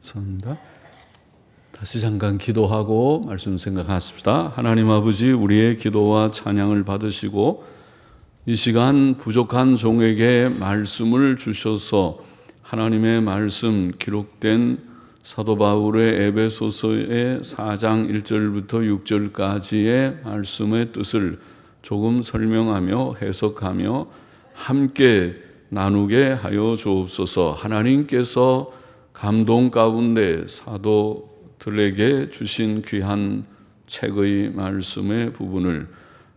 감사합니다. 다시 잠깐 기도하고 말씀 생각하십시다. 하나님 아버지, 우리의 기도와 찬양을 받으시고 이 시간 부족한 종에게 말씀을 주셔서 하나님의 말씀 기록된 사도 바울의 에베소서의 4장 1절부터 6절까지의 말씀의 뜻을 조금 설명하며 해석하며 함께 나누게 하여 주옵소서. 하나님께서 감동 가운데 사도들에게 주신 귀한 책의 말씀의 부분을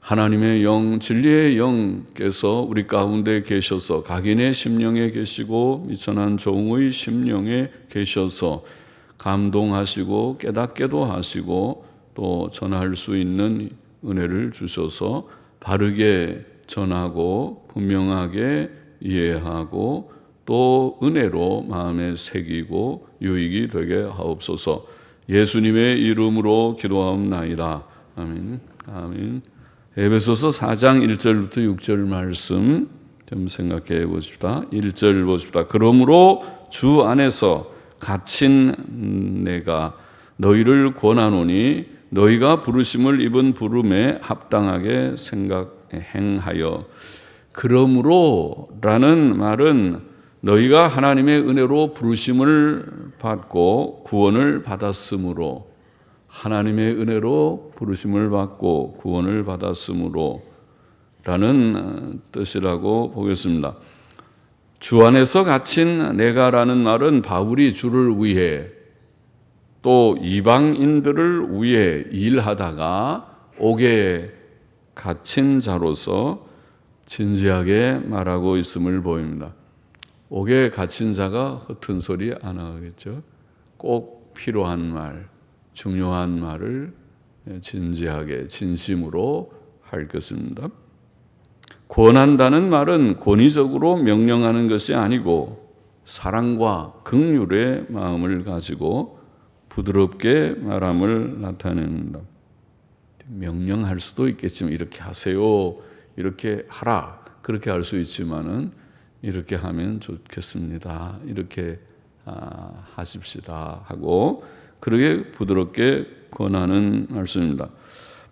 하나님의 영, 진리의 영께서 우리 가운데 계셔서 각인의 심령에 계시고 미천한 종의 심령에 계셔서 감동하시고 깨닫게도 하시고 또 전할 수 있는 은혜를 주셔서 바르게 전하고 분명하게 이해하고 또 은혜로 마음에 새기고 유익이 되게 하옵소서. 예수님의 이름으로 기도하옵나이다. 아멘. 아멘. 에베소서 4장 1절부터 6절 말씀 좀 생각해 보십시다. 1절 보십시다. 그러므로 주 안에서 갇힌 내가 너희를 권하노니 너희가 부르심을 입은 부름에 합당하게 행하여. 그러므로라는 말은 너희가 하나님의 은혜로 부르심을 받고 구원을 받았으므로, 하나님의 은혜로 부르심을 받고 구원을 받았으므로 라는 뜻이라고 보겠습니다. 주 안에서 갇힌 내가라는 말은 바울이 주를 위해 또 이방인들을 위해 일하다가 옥에 갇힌 자로서 진지하게 말하고 있음을 보입니다. 옥에 갇힌 자가 허튼 소리 안 하겠죠. 꼭 필요한 말, 중요한 말을 진지하게 진심으로 할 것입니다. 권한다는 말은 권위적으로 명령하는 것이 아니고 사랑과 긍휼의 마음을 가지고 부드럽게 말함을 나타냅니다. 명령할 수도 있겠지만 이렇게 하세요, 이렇게 하라, 그렇게 할 수 있지만은 이렇게 하면 좋겠습니다, 이렇게 하십시다 하고 그렇게 부드럽게 권하는 말씀입니다.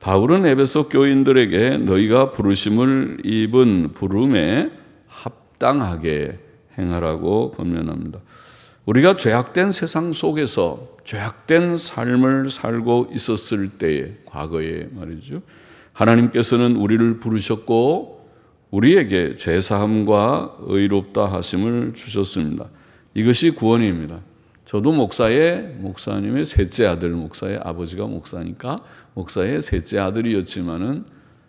바울은 에베소 교인들에게 너희가 부르심을 입은 부름에 합당하게 행하라고 권면합니다. 우리가 죄악된 세상 속에서 죄악된 삶을 살고 있었을 때에, 과거에 말이죠, 하나님께서는 우리를 부르셨고 우리에게 죄사함과 의롭다 하심을 주셨습니다. 이것이 구원입니다. 저도 목사님의 셋째 아들, 목사의 아버지가 목사니까 목사의 셋째 아들이었지만은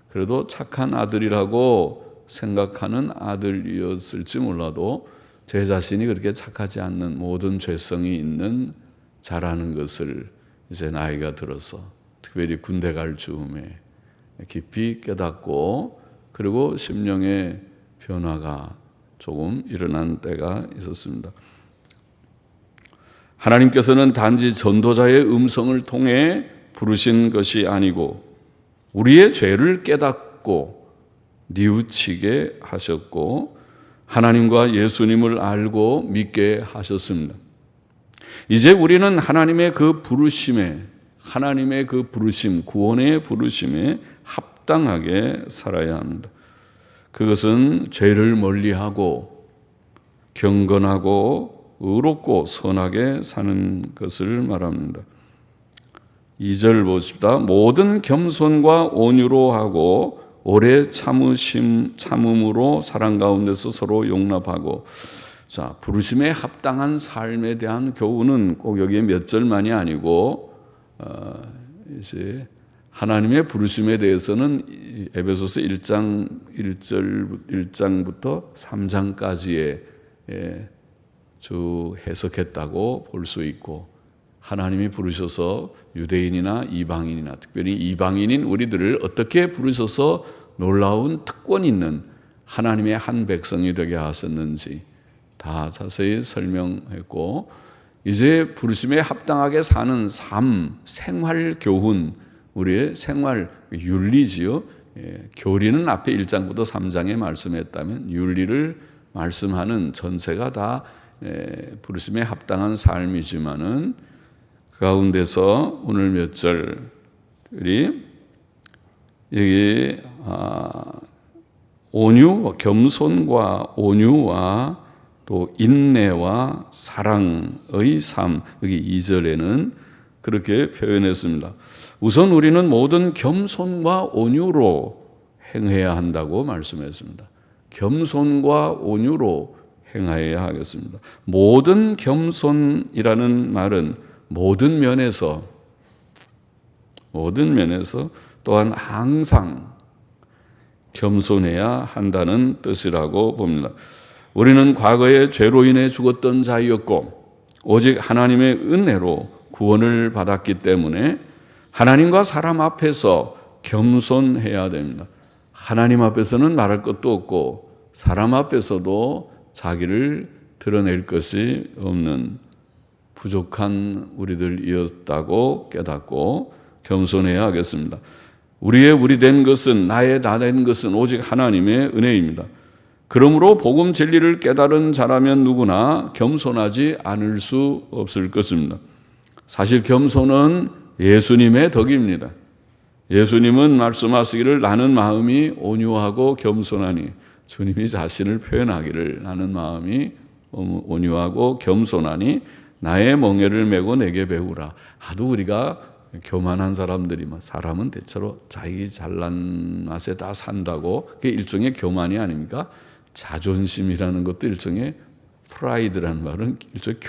그래도 착한 아들이라고 생각하는 아들이었을지 몰라도 제 자신이 그렇게 착하지 않는 모든 죄성이 있는 자라는 것을 이제 나이가 들어서 특별히 군대 갈 즈음에 깊이 깨닫고 그리고 심령의 변화가 조금 일어난 때가 있었습니다. 하나님께서는 단지 전도자의 음성을 통해 부르신 것이 아니고 우리의 죄를 깨닫고 뉘우치게 하셨고 하나님과 예수님을 알고 믿게 하셨습니다. 이제 우리는 하나님의 그 부르심, 구원의 부르심에 합당하게 살아야 합니다. 그것은 죄를 멀리하고 경건하고 의롭고 선하게 사는 것을 말합니다. 2절 보십시다. 모든 겸손과 온유로 하고 오래 참음으로 사랑 가운데서 서로 용납하고. 자, 부르심에 합당한 삶에 대한 교훈은 꼭 여기에 몇 절만이 아니고 이제 하나님의 부르심에 대해서는 에베소서 1장부터 3장까지의 주 해석했다고 볼 수 있고, 하나님이 부르셔서 유대인이나 이방인이나 특별히 이방인인 우리들을 어떻게 부르셔서 놀라운 특권 있는 하나님의 한 백성이 되게 하셨는지 다 자세히 설명했고, 이제 부르심에 합당하게 사는 삶, 생활 교훈, 우리의 생활 윤리지요. 교리는 앞에 1장부터 3장에 말씀했다면 윤리를 말씀하는 전체가 다 부르심에 합당한 삶이지만은 그 가운데서 오늘 몇 절이 여기 온유, 겸손과 온유와 또 인내와 사랑의 삶, 여기 2절에는 그렇게 표현했습니다. 우선 우리는 모든 겸손과 온유로 행해야 한다고 말씀했습니다. 겸손과 온유로 행하여야 하겠습니다. 모든 겸손이라는 말은 모든 면에서 또한 항상 겸손해야 한다는 뜻이라고 봅니다. 우리는 과거에 죄로 인해 죽었던 자였고 오직 하나님의 은혜로 구원을 받았기 때문에 하나님과 사람 앞에서 겸손해야 됩니다. 하나님 앞에서는 말할 것도 없고 사람 앞에서도 자기를 드러낼 것이 없는 부족한 우리들이었다고 깨닫고 겸손해야 하겠습니다. 우리 된 것은, 나의 나 된 것은 오직 하나님의 은혜입니다. 그러므로 복음 진리를 깨달은 자라면 누구나 겸손하지 않을 수 없을 것입니다. 사실 겸손은 예수님의 덕입니다. 예수님은 말씀하시기를 나는 마음이 온유하고 겸손하니, 주님이 자신을 표현하기를 나는 마음이 온유하고 겸손하니 나의 멍에를 메고 내게 배우라. 하도 우리가 교만한 사람들이 사람은 대체로 자기 잘난 맛에 다 산다고, 그게 일종의 교만이 아닙니까? 자존심이라는 것도 일종의 프라이드라는 말은 일종의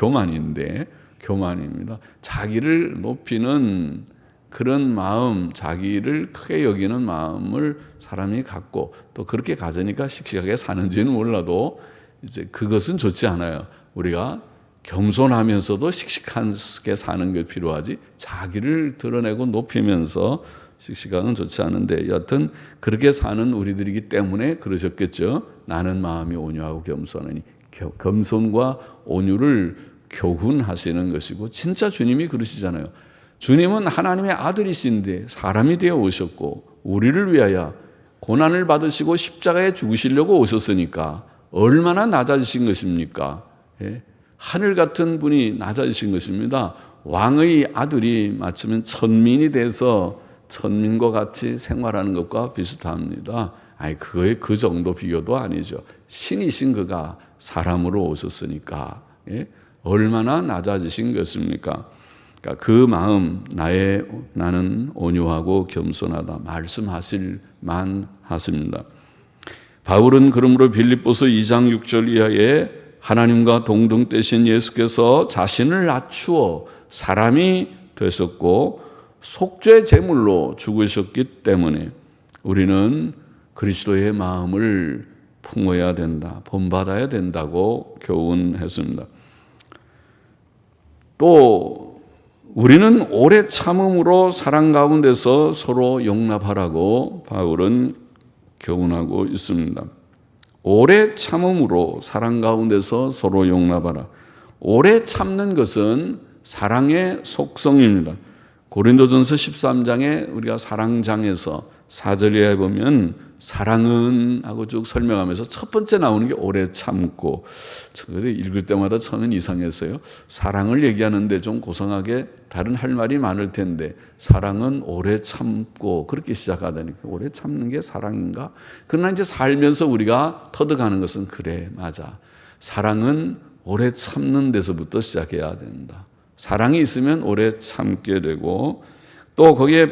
교만입니다. 자기를 높이는 그런 마음, 자기를 크게 여기는 마음을 사람이 갖고 또 그렇게 가지니까 씩씩하게 사는지는 몰라도 이제 그것은 좋지 않아요. 우리가 겸손하면서도 씩씩하게 사는 게 필요하지, 자기를 드러내고 높이면서 씩씩하는 좋지 않은데, 여하튼 그렇게 사는 우리들이기 때문에 그러셨겠죠. 나는 마음이 온유하고 겸손하니, 겸손과 온유를 교훈하시는 것이고, 진짜 주님이 그러시잖아요. 주님은 하나님의 아들이신데 사람이 되어 오셨고 우리를 위하여 고난을 받으시고 십자가에 죽으시려고 오셨으니까 얼마나 낮아지신 것입니까? 하늘 같은 분이 낮아지신 것입니다. 왕의 아들이 마치면 천민이 돼서 천민과 같이 생활하는 것과 비슷합니다. 그거의 그 정도 비교도 아니죠. 신이신 그가 사람으로 오셨으니까 얼마나 낮아지신 것입니까? 그러니까 그 마음, 나는 온유하고 겸손하다 말씀하실 만하십니다. 바울은 그러므로 빌립보서 2장 6절 이하에 하나님과 동등되신 예수께서 자신을 낮추어 사람이 되셨고 속죄 제물로 죽으셨기 때문에 우리는 그리스도의 마음을 품어야 된다, 본받아야 된다고 교훈했습니다. 또 우리는 오래 참음으로 사랑 가운데서 서로 용납하라고 바울은 교훈하고 있습니다. 오래 참음으로 사랑 가운데서 서로 용납하라. 오래 참는 것은 사랑의 속성입니다. 고린도전서 13장에 우리가 사랑장에서 4절에 보면 사랑은 하고 쭉 설명하면서 첫 번째 나오는 게 오래 참고, 읽을 때마다 처음엔 이상했어요. 사랑을 얘기하는데 좀 고상하게 다른 할 말이 많을 텐데 사랑은 오래 참고 그렇게 시작하다니까 오래 참는 게 사랑인가? 그러나 이제 살면서 우리가 터득하는 것은 그래, 맞아. 사랑은 오래 참는 데서부터 시작해야 된다. 사랑이 있으면 오래 참게 되고, 또 거기에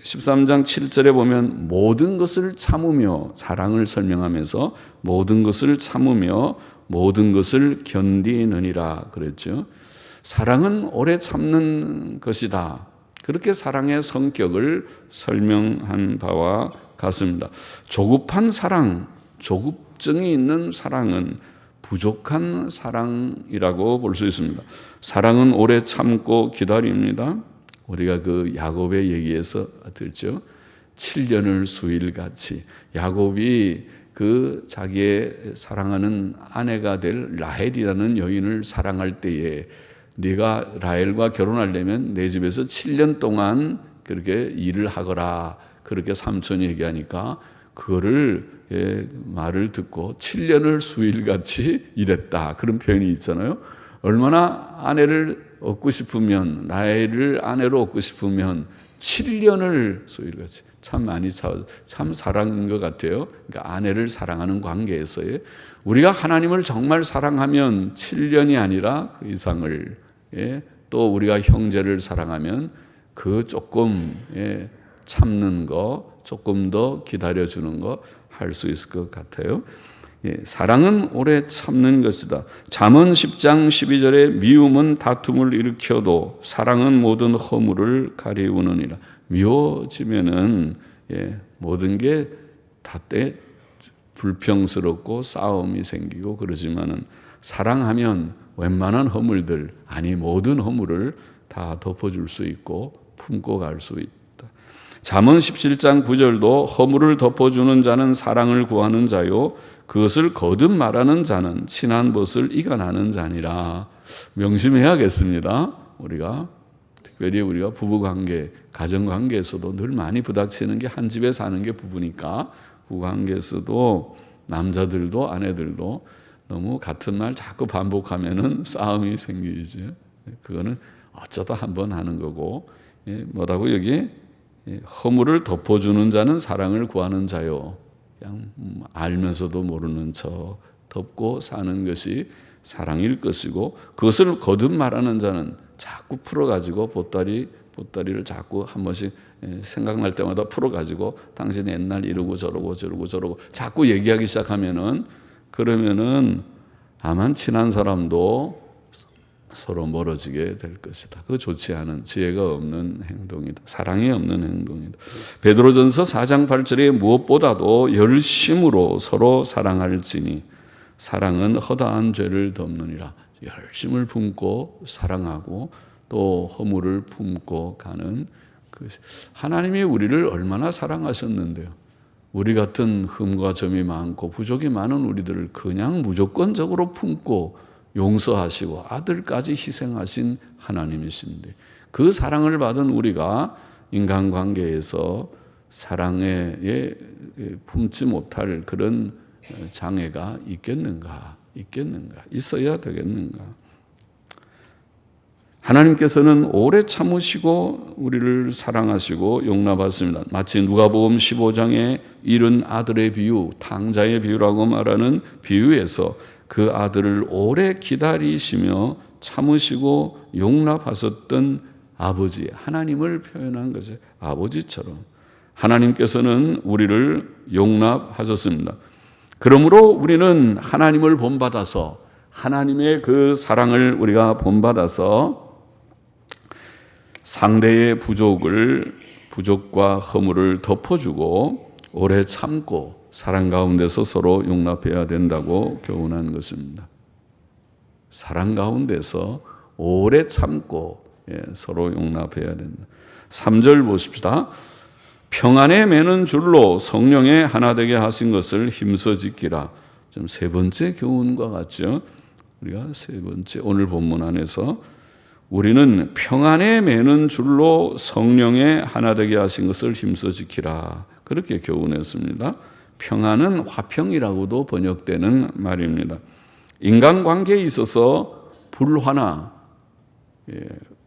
13장 7절에 보면 모든 것을 참으며, 사랑을 설명하면서 모든 것을 참으며 모든 것을 견디느니라 그랬죠. 사랑은 오래 참는 것이다. 그렇게 사랑의 성격을 설명한 바와 같습니다. 조급한 사랑, 조급증이 있는 사랑은 부족한 사랑이라고 볼 수 있습니다. 사랑은 오래 참고 기다립니다. 우리가 그 야곱의 얘기에서 들죠. 7년을 수일같이 야곱이 그 자기의 사랑하는 아내가 될 라헬이라는 여인을 사랑할 때에 네가 라헬과 결혼하려면 내 집에서 7년 동안 그렇게 일을 하거라, 그렇게 삼촌이 얘기하니까 그거를 말을 듣고 7년을 수일같이 일했다. 그런 표현이 있잖아요. 얼마나 아내를 얻고 싶으면, 나이를 아내로 얻고 싶으면 7년을 수일같이. 참 사랑인 것 같아요. 그러니까 아내를 사랑하는 관계에서의 우리가 하나님을 정말 사랑하면 7년이 아니라 그 이상을, 또 우리가 형제를 사랑하면 그 조금 참는 거, 조금 더 기다려주는 거 할 수 있을 것 같아요. 사랑은 오래 참는 것이다. 잠언 10장 12절에 미움은 다툼을 일으켜도 사랑은 모든 허물을 가리우느니라. 미워지면은 모든 게 다 불평스럽고 싸움이 생기고 그러지만은 사랑하면 웬만한 허물들, 아니 모든 허물을 다 덮어줄 수 있고 품고 갈 수 있다. 잠언 17장 9절도 허물을 덮어주는 자는 사랑을 구하는 자요 그것을 거듭 말하는 자는 친한 벗을 이간하는 자니라. 명심해야겠습니다. 특별히 우리가 부부관계, 가정관계에서도 늘 많이 부닥치는 게 한 집에 사는 게 부부니까 부부관계에서도 남자들도 아내들도 너무 같은 말 자꾸 반복하면은 싸움이 생기죠. 그거는 어쩌다 한번 하는 거고, 뭐라고 여기 허물을 덮어주는 자는 사랑을 구하는 자요. 그냥 알면서도 모르는 척 덮고 사는 것이 사랑일 것이고, 그것을 거듭 말하는 자는 자꾸 풀어가지고 보따리를 자꾸 한 번씩 생각날 때마다 풀어가지고 당신이 옛날 이러고 저러고 자꾸 얘기하기 시작하면은, 그러면은 아마 친한 사람도 서로 멀어지게 될 것이다. 그거 좋지 않은, 지혜가 없는 행동이다. 사랑이 없는 행동이다. 베드로전서 4장 8절에 무엇보다도 열심으로 서로 사랑할지니 사랑은 허다한 죄를 덮느니라. 열심을 품고 사랑하고 또 허물을 품고 가는 것이, 하나님이 우리를 얼마나 사랑하셨는데요. 우리 같은 흠과 점이 많고 부족이 많은 우리들을 그냥 무조건적으로 품고 용서하시고 아들까지 희생하신 하나님이신데, 그 사랑을 받은 우리가 인간관계에서 사랑에 품지 못할 그런 장애가 있겠는가? 있어야 되겠는가? 하나님께서는 오래 참으시고 우리를 사랑하시고 용납하십니다. 마치 누가복음 15장에 잃은 아들의 비유, 탕자의 비유라고 말하는 비유에서 그 아들을 오래 기다리시며 참으시고 용납하셨던 아버지, 하나님을 표현한 거죠. 아버지처럼 하나님께서는 우리를 용납하셨습니다. 그러므로 우리는 하나님을 본받아서, 하나님의 그 사랑을 우리가 본받아서 상대의 부족과 허물을 덮어주고 오래 참고 사랑 가운데서 서로 용납해야 된다고 교훈한 것입니다. 사랑 가운데서 오래 참고 서로 용납해야 된다. 3절 보십시다. 평안에 매는 줄로 성령에 하나 되게 하신 것을 힘써 지키라. 좀 세 번째 교훈과 같죠. 우리가 세 번째 오늘 본문 안에서 우리는 평안에 매는 줄로 성령에 하나 되게 하신 것을 힘써 지키라. 그렇게 교훈했습니다. 평안은 화평이라고도 번역되는 말입니다. 인간관계에 있어서 불화나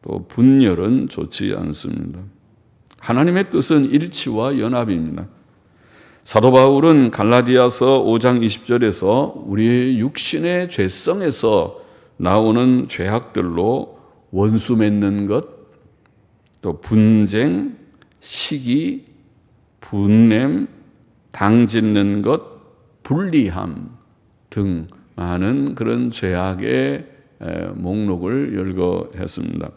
또 분열은 좋지 않습니다. 하나님의 뜻은 일치와 연합입니다. 사도 바울은 갈라디아서 5장 20절에서 우리의 육신의 죄성에서 나오는 죄악들로 원수 맺는 것, 또 분쟁, 시기, 분냄, 당짓는 것, 불리함 등 많은 그런 죄악의 목록을 열거했습니다.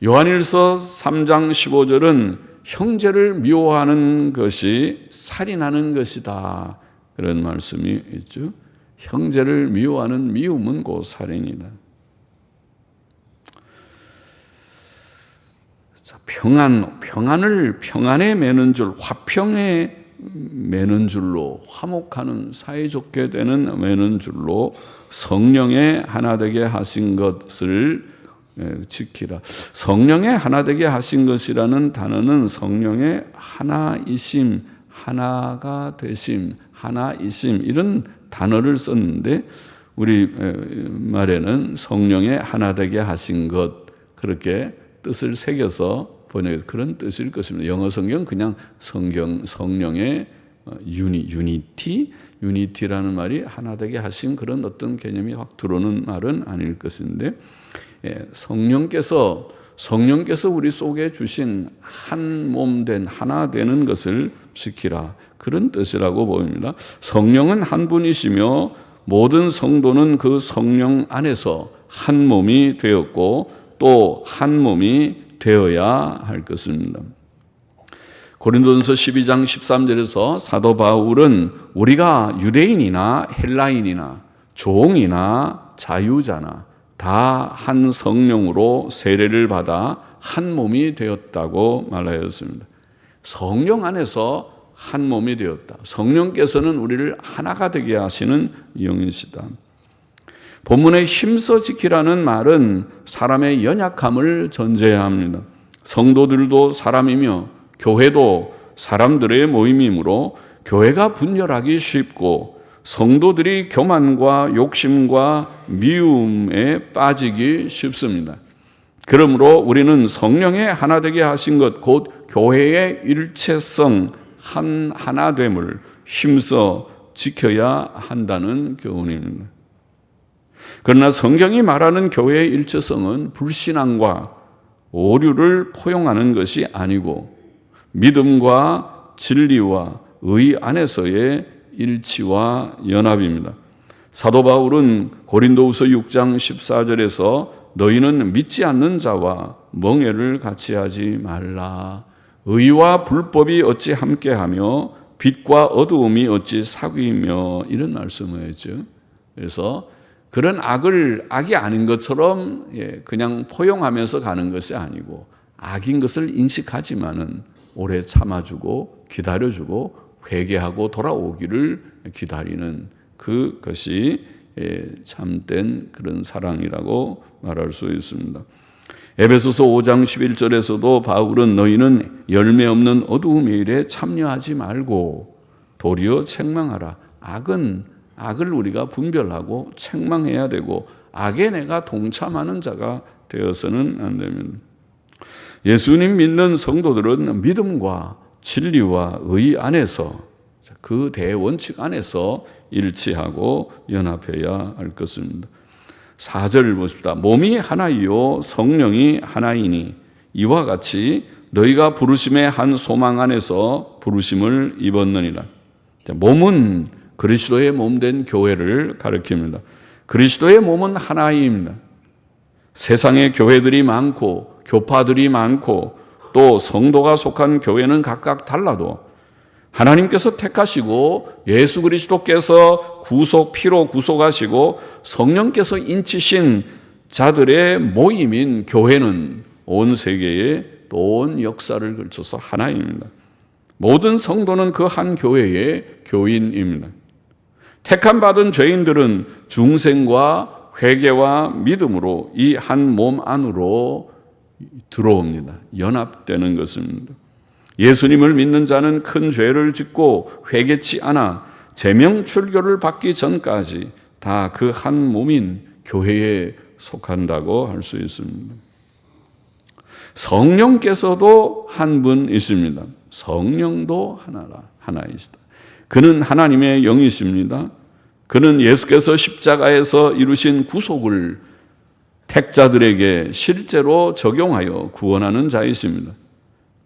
요한일서 3장 15절은 형제를 미워하는 것이 살인하는 것이다. 그런 말씀이 있죠. 형제를 미워하는 미움은 곧 살인이다. 평안에 매는 줄, 화평에 매는 줄로, 화목하는 사이좋게 되는 매는 줄로 성령에 하나 되게 하신 것을 지키라. 성령에 하나 되게 하신 것이라는 단어는 성령의 하나이심, 하나가 되심, 하나이심 이런 단어를 썼는데 우리 말에는 성령의 하나 되게 하신 것 그렇게 뜻을 새겨서 번역해서 그런 뜻일 것입니다. 영어 성경 그냥 성령의 유니티라는 말이 하나 되게 하신 그런 어떤 개념이 확 들어오는 말은 아닐 것인데 성령께서 우리 속에 주신 한 몸 된 하나 되는 것을 지키라 그런 뜻이라고 보입니다. 성령은 한 분이시며 모든 성도는 그 성령 안에서 한 몸이 되었고 또 한 몸이 되어야 할 것입니다. 고린도전서 12장 13절에서 사도 바울은 우리가 유대인이나 헬라인이나 종이나 자유자나 다 한 성령으로 세례를 받아 한 몸이 되었다고 말하였습니다. 성령 안에서 한 몸이 되었다. 성령께서는 우리를 하나가 되게 하시는 영이시다. 본문에 힘써 지키라는 말은 사람의 연약함을 전제해야 합니다. 성도들도 사람이며 교회도 사람들의 모임이므로 교회가 분열하기 쉽고 성도들이 교만과 욕심과 미움에 빠지기 쉽습니다. 그러므로 우리는 성령의 하나 되게 하신 것, 곧 교회의 일체성, 하나됨을 힘써 지켜야 한다는 교훈입니다. 그러나 성경이 말하는 교회의 일체성은 불신앙과 오류를 포용하는 것이 아니고 믿음과 진리와 의 안에서의 일치와 연합입니다. 사도 바울은 고린도후서 6장 14절에서 너희는 믿지 않는 자와 멍에를 같이 하지 말라. 의와 불법이 어찌 함께하며 빛과 어두움이 어찌 사귀며 이런 말씀을 했죠. 그래서 그런 악이 아닌 것처럼 그냥 포용하면서 가는 것이 아니고 악인 것을 인식하지만은 오래 참아주고 기다려주고 회개하고 돌아오기를 기다리는 그것이 참된 그런 사랑이라고 말할 수 있습니다. 에베소서 5장 11절에서도 바울은 너희는 열매 없는 어두움의 일에 참여하지 말고 도리어 책망하라. 악을 우리가 분별하고 책망해야 되고 악에 내가 동참하는 자가 되어서는 안 됩니다. 예수님 믿는 성도들은 믿음과 진리와 의 안에서 그 대원칙 안에서 일치하고 연합해야 할 것입니다. 4절 보십시다. 몸이 하나이요 성령이 하나이니 이와 같이 너희가 부르심의 한 소망 안에서 부르심을 입었느니라. 몸은 그리스도의 몸된 교회를 가리킵니다. 그리스도의 몸은 하나입니다. 세상에 교회들이 많고 교파들이 많고 또 성도가 속한 교회는 각각 달라도 하나님께서 택하시고 예수 그리스도께서 피로 구속하시고 성령께서 인치신 자들의 모임인 교회는 온 세계에 온 역사를 걸쳐서 하나입니다. 모든 성도는 그 한 교회의 교인입니다. 택함받은 죄인들은 중생과 회개와 믿음으로 이 한 몸 안으로 들어옵니다. 연합되는 것입니다. 예수님을 믿는 자는 큰 죄를 짓고 회개치 않아 제명출교를 받기 전까지 다 그 한 몸인 교회에 속한다고 할 수 있습니다. 성령께서도 한 분이십니다. 성령도 하나이시다. 그는 하나님의 영이십니다. 그는 예수께서 십자가에서 이루신 구속을 택자들에게 실제로 적용하여 구원하는 자이십니다.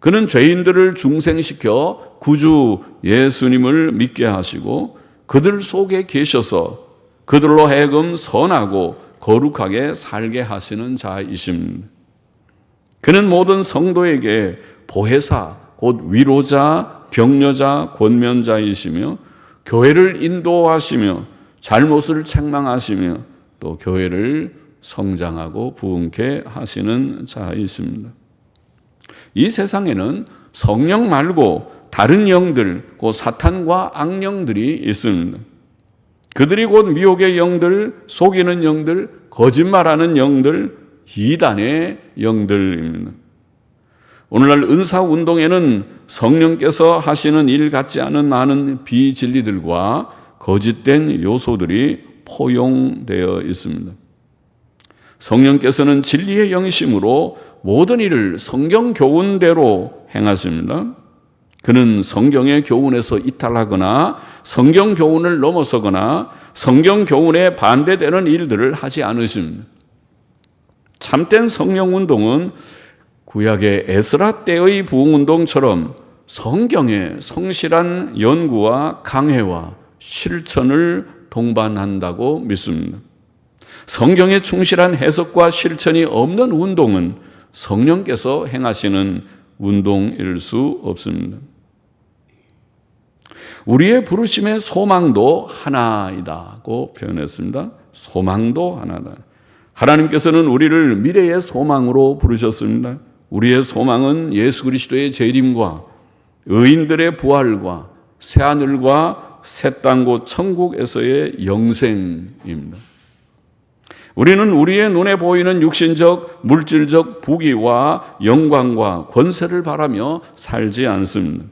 그는 죄인들을 중생시켜 구주 예수님을 믿게 하시고 그들 속에 계셔서 그들로 하여금 선하고 거룩하게 살게 하시는 자이십니다. 그는 모든 성도에게 보혜사, 곧 위로자, 격려자, 권면자이시며 교회를 인도하시며 잘못을 책망하시며 또 교회를 성장하고 부흥케 하시는 자이십니다. 이 세상에는 성령 말고 다른 영들, 곧 사탄과 악령들이 있습니다. 그들이 곧 미혹의 영들, 속이는 영들, 거짓말하는 영들, 이단의 영들입니다. 오늘날 은사운동에는 성령께서 하시는 일 같지 않은 많은 비진리들과 거짓된 요소들이 포용되어 있습니다. 성령께서는 진리의 영이심으로 모든 일을 성경 교훈대로 행하십니다. 그는 성경의 교훈에서 이탈하거나 성경 교훈을 넘어서거나 성경 교훈에 반대되는 일들을 하지 않으십니다. 참된 성령운동은 구약의 에스라 때의 부흥운동처럼 성경의 성실한 연구와 강해와 실천을 동반한다고 믿습니다. 성경의 충실한 해석과 실천이 없는 운동은 성령께서 행하시는 운동일 수 없습니다. 우리의 부르심의 소망도 하나이다고 표현했습니다. 소망도 하나다. 하나님께서는 우리를 미래의 소망으로 부르셨습니다. 우리의 소망은 예수 그리스도의 재림과 의인들의 부활과 새하늘과 새 땅곧 천국에서의 영생입니다. 우리는 우리의 눈에 보이는 육신적, 물질적 부귀와 영광과 권세를 바라며 살지 않습니다.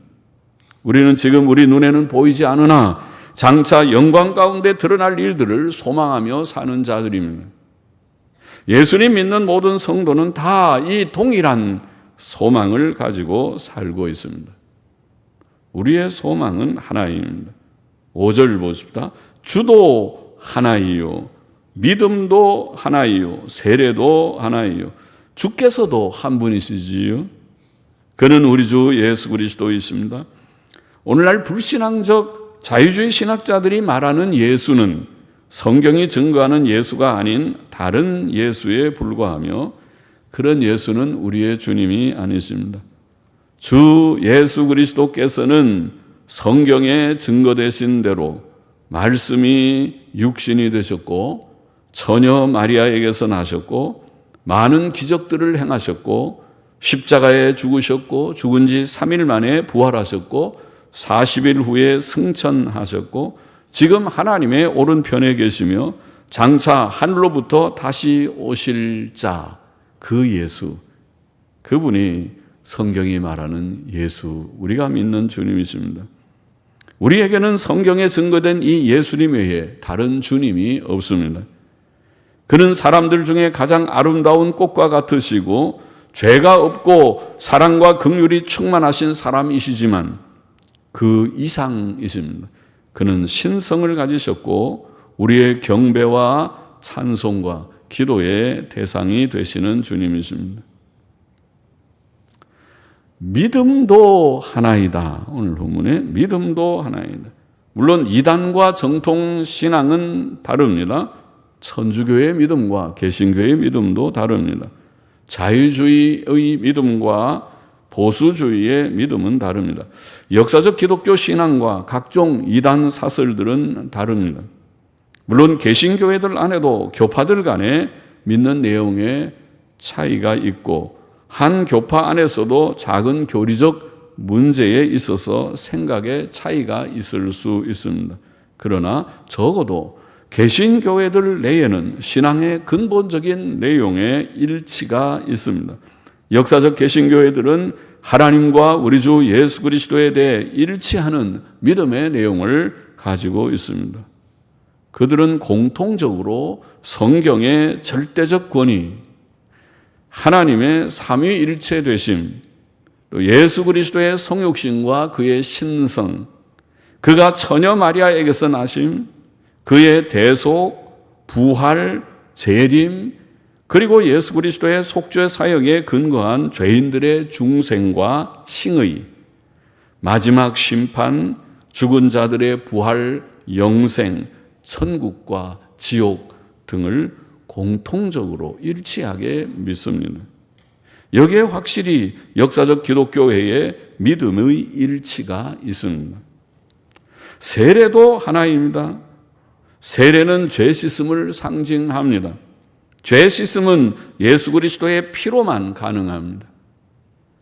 우리는 지금 우리 눈에는 보이지 않으나 장차 영광 가운데 드러날 일들을 소망하며 사는 자들입니다. 예수님 믿는 모든 성도는 다 이 동일한 소망을 가지고 살고 있습니다. 우리의 소망은 하나입니다. 5절 보십시다. 주도 하나이요, 믿음도 하나이요, 세례도 하나이요. 주께서도 한 분이시지요. 그는 우리 주 예수 그리스도이십니다. 오늘날 불신앙적 자유주의 신학자들이 말하는 예수는 성경이 증거하는 예수가 아닌 다른 예수에 불과하며 그런 예수는 우리의 주님이 아니십니다. 주 예수 그리스도께서는 성경에 증거되신 대로 말씀이 육신이 되셨고 처녀 마리아에게서 나셨고 많은 기적들을 행하셨고 십자가에 죽으셨고 죽은 지 3일 만에 부활하셨고 40일 후에 승천하셨고 지금 하나님의 오른편에 계시며 장차 하늘로부터 다시 오실 자, 그 예수, 그분이 성경이 말하는 예수, 우리가 믿는 주님이십니다. 우리에게는 성경에 증거된 이 예수님 외에 다른 주님이 없습니다. 그는 사람들 중에 가장 아름다운 꽃과 같으시고 죄가 없고 사랑과 긍휼이 충만하신 사람이시지만 그 이상이십니다. 그는 신성을 가지셨고 우리의 경배와 찬송과 기도의 대상이 되시는 주님이십니다. 믿음도 하나이다. 오늘 본문에 믿음도 하나이다. 물론 이단과 정통 신앙은 다릅니다. 천주교의 믿음과 개신교의 믿음도 다릅니다. 자유주의의 믿음과 보수주의의 믿음은 다릅니다. 역사적 기독교 신앙과 각종 이단 사설들은 다릅니다. 물론 개신교회들 안에도 교파들 간에 믿는 내용에 차이가 있고 한 교파 안에서도 작은 교리적 문제에 있어서 생각의 차이가 있을 수 있습니다. 그러나 적어도 개신교회들 내에는 신앙의 근본적인 내용에 일치가 있습니다. 역사적 개신교회들은 하나님과 우리 주 예수 그리스도에 대해 일치하는 믿음의 내용을 가지고 있습니다. 그들은 공통적으로 성경의 절대적 권위, 하나님의 삼위일체 되심, 또 예수 그리스도의 성육신과 그의 신성, 그가 처녀 마리아에게서 나심, 그의 대속, 부활, 재림, 그리고 예수 그리스도의 속죄 사역에 근거한 죄인들의 중생과 칭의, 마지막 심판, 죽은 자들의 부활, 영생, 천국과 지옥 등을 공통적으로 일치하게 믿습니다. 여기에 확실히 역사적 기독교회의 믿음의 일치가 있습니다. 세례도 하나입니다. 세례는 죄 씻음을 상징합니다. 죄 씻음은 예수 그리스도의 피로만 가능합니다.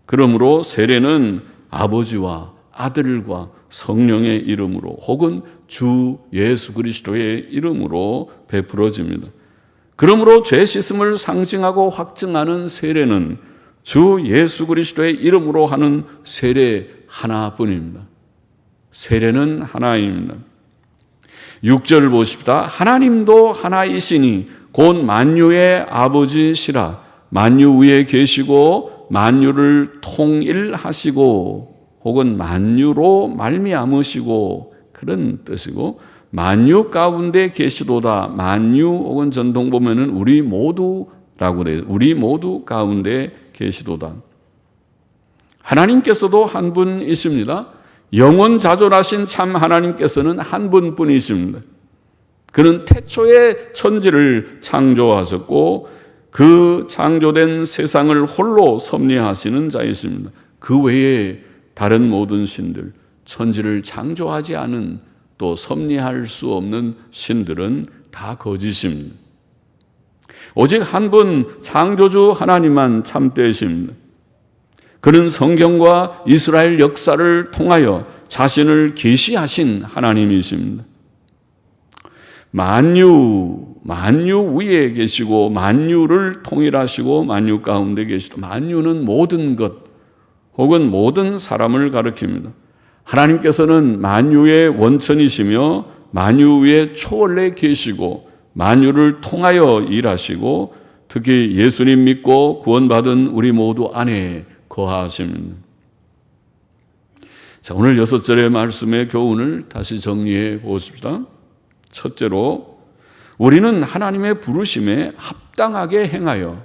그러므로 세례는 아버지와 아들과 성령의 이름으로 혹은 주 예수 그리스도의 이름으로 베풀어집니다. 그러므로 죄 씻음을 상징하고 확증하는 세례는 주 예수 그리스도의 이름으로 하는 세례 하나뿐입니다. 세례는 하나입니다. 6절 보십시다. 하나님도 하나이시니 곧 만유의 아버지시라. 만유 위에 계시고 만유를 통일하시고 혹은 만유로 말미암으시고 그런 뜻이고, 만유 가운데 계시도다. 만유 혹은 전통 보면은 우리 모두라고 돼요. 우리 모두 가운데 계시도다. 하나님께서도 한 분이십니다. 영원자존하신 참 하나님께서는 한 분뿐이십니다. 그는 태초에 천지를 창조하셨고 그 창조된 세상을 홀로 섭리하시는 자이십니다. 그 외에 다른 모든 신들, 천지를 창조하지 않은 또 섭리할 수 없는 신들은 다 거짓입니다. 오직 한 분 창조주 하나님만 참되십니다. 그는 성경과 이스라엘 역사를 통하여 자신을 계시하신 하나님이십니다. 만유 위에 계시고 만유를 통일하시고 만유 가운데 계시고, 만유는 모든 것 혹은 모든 사람을 가리킵니다. 하나님께서는 만유의 원천이시며 만유 위에 초월해 계시고 만유를 통하여 일하시고 특히 예수님 믿고 구원받은 우리 모두 안에 거하십니다. 자, 오늘 6절의 말씀의 교훈을 다시 정리해 보십시다. 첫째로, 우리는 하나님의 부르심에 합당하게 행하여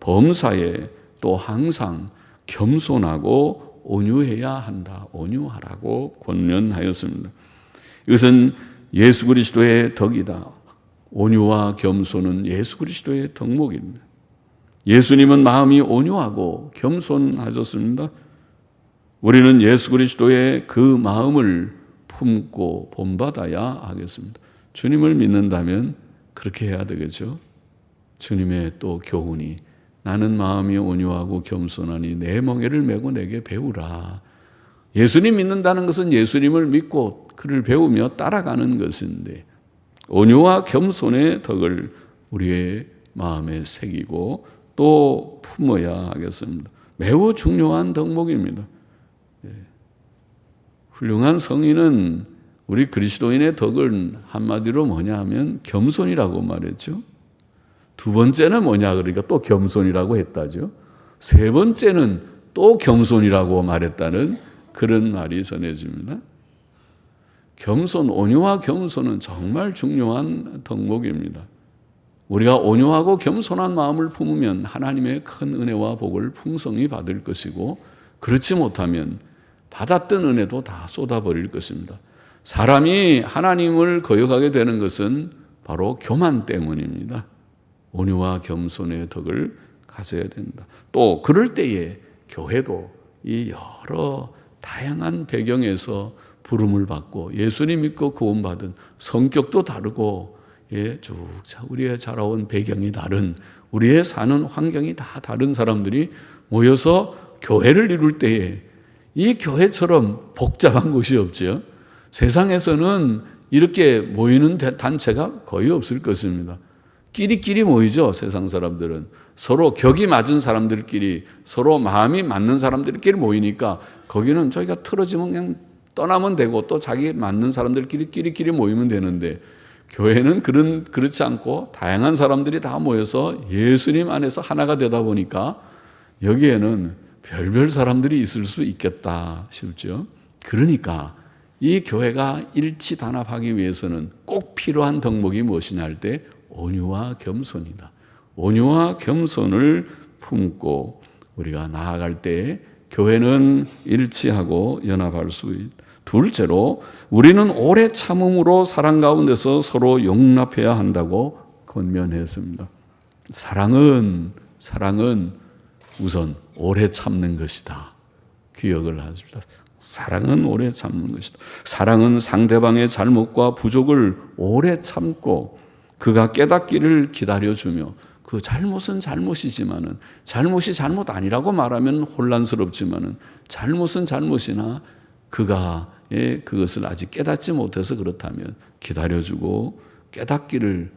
범사에 또 항상 겸손하고 온유해야 한다. 온유하라고 권면하였습니다. 이것은 예수 그리스도의 덕이다. 온유와 겸손은 예수 그리스도의 덕목입니다. 예수님은 마음이 온유하고 겸손하셨습니다. 우리는 예수 그리스도의 그 마음을 품고 본받아야 하겠습니다. 주님을 믿는다면 그렇게 해야 되겠죠. 주님의 또 교훈이 나는 마음이 온유하고 겸손하니 내 멍에를 메고 내게 배우라. 예수님 믿는다는 것은 예수님을 믿고 그를 배우며 따라가는 것인데, 온유와 겸손의 덕을 우리의 마음에 새기고 또 품어야 하겠습니다. 매우 중요한 덕목입니다. 훌륭한 성인은 우리 그리스도인의 덕은 한마디로 뭐냐 하면 겸손이라고 말했죠. 두 번째는 뭐냐 그러니까 또 겸손이라고 했다죠. 세 번째는 또 겸손이라고 말했다는 그런 말이 전해집니다. 겸손, 온유와 겸손은 정말 중요한 덕목입니다. 우리가 온유하고 겸손한 마음을 품으면 하나님의 큰 은혜와 복을 풍성히 받을 것이고, 그렇지 못하면 받았던 은혜도 다 쏟아버릴 것입니다. 사람이 하나님을 거역하게 되는 것은 바로 교만 때문입니다. 온유와 겸손의 덕을 가져야 된다. 또 그럴 때에 교회도 이 여러 다양한 배경에서 부름을 받고 예수님 믿고 구원받은, 성격도 다르고 쭉 우리의 자라온 배경이 다른, 우리의 사는 환경이 다 다른 사람들이 모여서 교회를 이룰 때에 이 교회처럼 복잡한 곳이 없죠. 세상에서는 이렇게 모이는 단체가 거의 없을 것입니다. 끼리끼리 모이죠. 세상 사람들은 서로 격이 맞은 사람들끼리, 서로 마음이 맞는 사람들끼리 모이니까 거기는 저희가 틀어지면 그냥 떠나면 되고 또 자기 맞는 사람들끼리 끼리끼리 모이면 되는데, 교회는 그렇지 않고 다양한 사람들이 다 모여서 예수님 안에서 하나가 되다 보니까 여기에는 별별 사람들이 있을 수 있겠다 싶죠. 그러니까 이 교회가 일치단합하기 위해서는 꼭 필요한 덕목이 무엇이냐 할 때 온유와 겸손이다. 온유와 겸손을 품고 우리가 나아갈 때 교회는 일치하고 연합할 수 있다. 둘째로, 우리는 오래 참음으로 사랑 가운데서 서로 용납해야 한다고 권면했습니다. 사랑은 우선 오래 참는 것이다. 기억을 하십시다. 사랑은 오래 참는 것이다. 사랑은 상대방의 잘못과 부족을 오래 참고 그가 깨닫기를 기다려주며, 그 잘못은 잘못이지만은, 잘못이 잘못 아니라고 말하면 혼란스럽지만은 잘못은 잘못이나 그가 그것을 아직 깨닫지 못해서 그렇다면 기다려주고 깨닫기를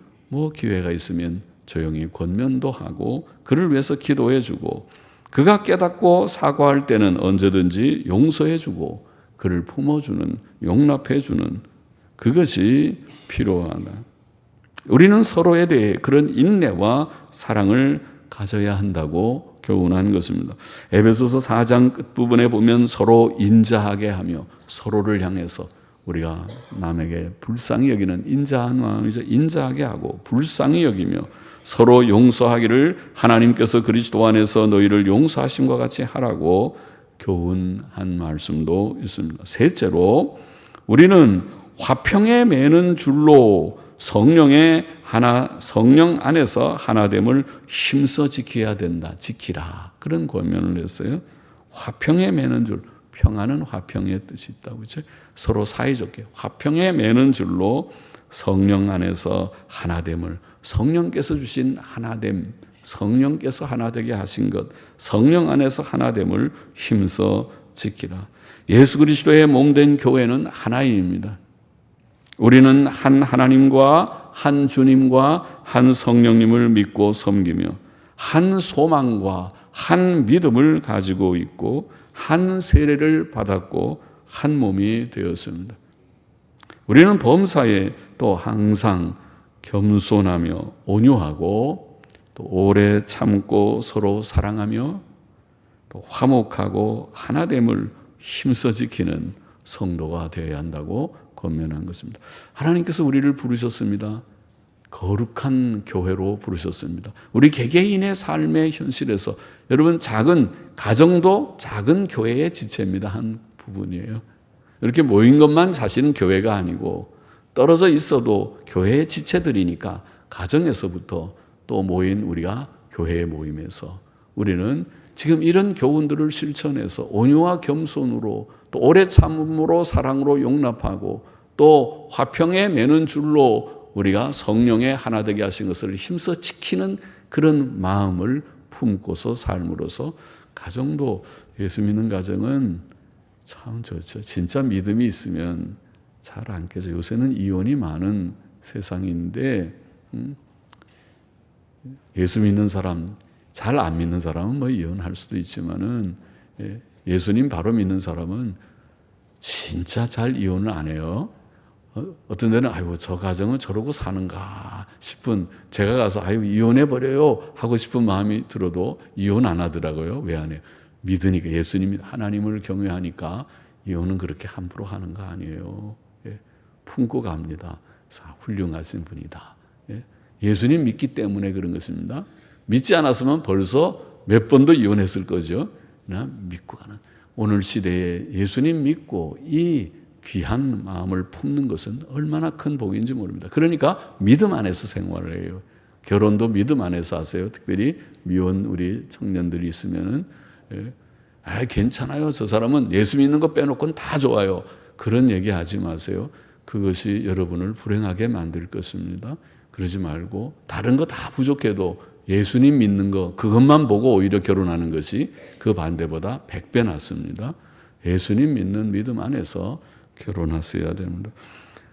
기회가 있으면 조용히 권면도 하고 그를 위해서 기도해 주고 그가 깨닫고 사과할 때는 언제든지 용서해 주고 그를 품어주는, 용납해 주는 그것이 필요하다. 우리는 서로에 대해 그런 인내와 사랑을 가져야 한다고 교훈한 것입니다. 에베소서 4장 끝부분에 보면 서로 인자하게 하며 서로를 향해서 우리가 남에게 불쌍히 여기는 인자한 마음이죠. 인자하게 하고 불쌍히 여기며 서로 용서하기를 하나님께서 그리스도 안에서 너희를 용서하심과 같이 하라고 교훈한 말씀도 있습니다. 셋째로 우리는 화평에 매는 줄로 성령 안에서 하나됨을 힘써 지켜야 된다. 지키라. 그런 권면을 했어요. 화평에 매는 줄. 평안은 화평의 뜻이 있다고. 그렇죠? 서로 사이좋게 화평에 매는 줄로 성령 안에서 하나됨을, 성령께서 주신 하나됨, 성령께서 하나되게 하신 것, 성령 안에서 하나됨을 힘써 지키라. 예수 그리스도의 몸된 교회는 하나입니다. 우리는 한 하나님과 한 주님과 한 성령님을 믿고 섬기며 한 소망과 한 믿음을 가지고 있고 한 세례를 받았고 한 몸이 되었습니다. 우리는 범사에 또 항상 겸손하며 온유하고 또 오래 참고 서로 사랑하며 또 화목하고 하나됨을 힘써 지키는 성도가 되어야 한다고 권면한 것입니다. 하나님께서 우리를 부르셨습니다. 거룩한 교회로 부르셨습니다. 우리 개개인의 삶의 현실에서 여러분 작은 가정도 작은 교회의 지체입니다. 한 부분이에요. 이렇게 모인 것만 사실은 교회가 아니고 떨어져 있어도 교회의 지체들이니까 가정에서부터 또 모인 우리가 교회의 모임에서 우리는 지금 이런 교훈들을 실천해서 온유와 겸손으로 또 오래 참음으로 사랑으로 용납하고 또 화평에 매는 줄로 우리가 성령의 하나 되게 하신 것을 힘써 지키는 그런 마음을 품고서 삶으로서 가정도 예수 믿는 가정은 참 좋죠. 진짜 믿음이 있으면 잘 안 깨져. 요새는 이혼이 많은 세상인데 예수 믿는 사람, 잘 안 믿는 사람은 뭐 이혼할 수도 있지만은 예수님 바로 믿는 사람은 진짜 잘 이혼을 안 해요. 어떤 데는 아이고 저 가정은 저러고 사는가 싶은, 제가 가서 아이고 이혼해버려요 하고 싶은 마음이 들어도 이혼 안 하더라고요. 왜 안 해요? 믿으니까, 예수님 하나님을 경외하니까 이혼은 그렇게 함부로 하는 거 아니에요. 품고 갑니다. 훌륭하신 분이다. 예수님 믿기 때문에 그런 것입니다. 믿지 않았으면 벌써 몇 번도 이혼했을 거죠. 믿고 가는 오늘 시대에 예수님 믿고 이 귀한 마음을 품는 것은 얼마나 큰 복인지 모릅니다. 그러니까 믿음 안에서 생활을 해요. 결혼도 믿음 안에서 하세요. 특별히 미혼 우리 청년들이 있으면은 괜찮아요. 저 사람은 예수 믿는 거 빼놓고는 다 좋아요. 그런 얘기 하지 마세요. 그것이 여러분을 불행하게 만들 것입니다. 그러지 말고 다른 거 다 부족해도 예수님 믿는 거 그것만 보고 오히려 결혼하는 것이 그 반대보다 100배 낫습니다. 예수님 믿는 믿음 안에서 결혼하셔야 됩니다.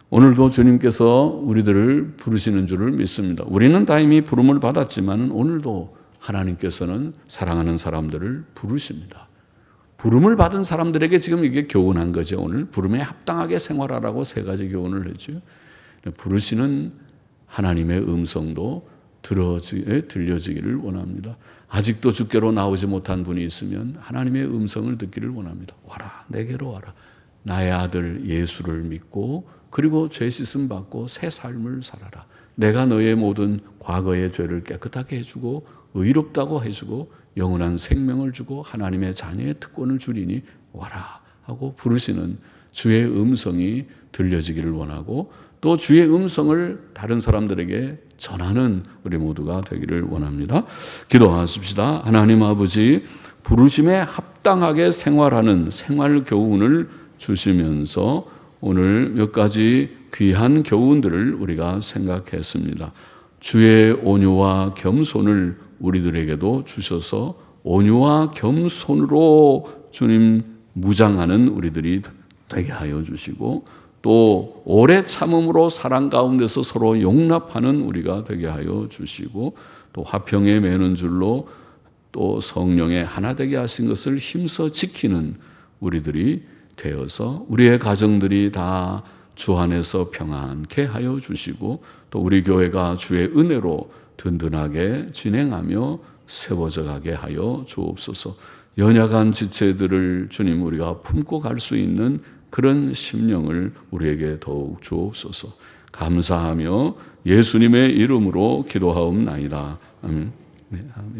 오늘도 주님께서 우리들을 부르시는 줄을 믿습니다. 우리는 다 이미 부름을 받았지만 오늘도 하나님께서는 사랑하는 사람들을 부르십니다. 부름을 받은 사람들에게 지금 이게 교훈한 거죠. 오늘 부름에 합당하게 생활하라고 3가지 교훈을 했죠. 부르시는 하나님의 음성도 들려지기를 원합니다. 아직도 주께로 나오지 못한 분이 있으면 하나님의 음성을 듣기를 원합니다. 와라, 내게로 와라. 나의 아들 예수를 믿고 그리고 죄 씻음 받고 새 삶을 살아라. 내가 너의 모든 과거의 죄를 깨끗하게 해주고 의롭다고 해주고 영원한 생명을 주고 하나님의 자녀의 특권을 주리니 와라 하고 부르시는 주의 음성이 들려지기를 원하고 또 주의 음성을 다른 사람들에게 전하는 우리 모두가 되기를 원합니다. 기도하십시다. 하나님 아버지, 부르심에 합당하게 생활하는 생활 교훈을 주시면서 오늘 몇 가지 귀한 교훈들을 우리가 생각했습니다. 주의 온유와 겸손을 우리들에게도 주셔서 온유와 겸손으로 주님 무장하는 우리들이 되게 하여 주시고 또 오래 참음으로 사랑 가운데서 서로 용납하는 우리가 되게 하여 주시고, 또 화평에 매는 줄로 또 성령의 하나 되게 하신 것을 힘써 지키는 우리들이 되어서 우리의 가정들이 다 주 안에서 평안케 하여 주시고, 또 우리 교회가 주의 은혜로 든든하게 진행하며 세워져 가게 하여 주옵소서. 연약한 지체들을 주님 우리가 품고 갈 수 있는 그런 심령을 우리에게 더욱 주옵소서. 감사하며 예수님의 이름으로 기도하옵나이다. 아멘. 네, 아멘.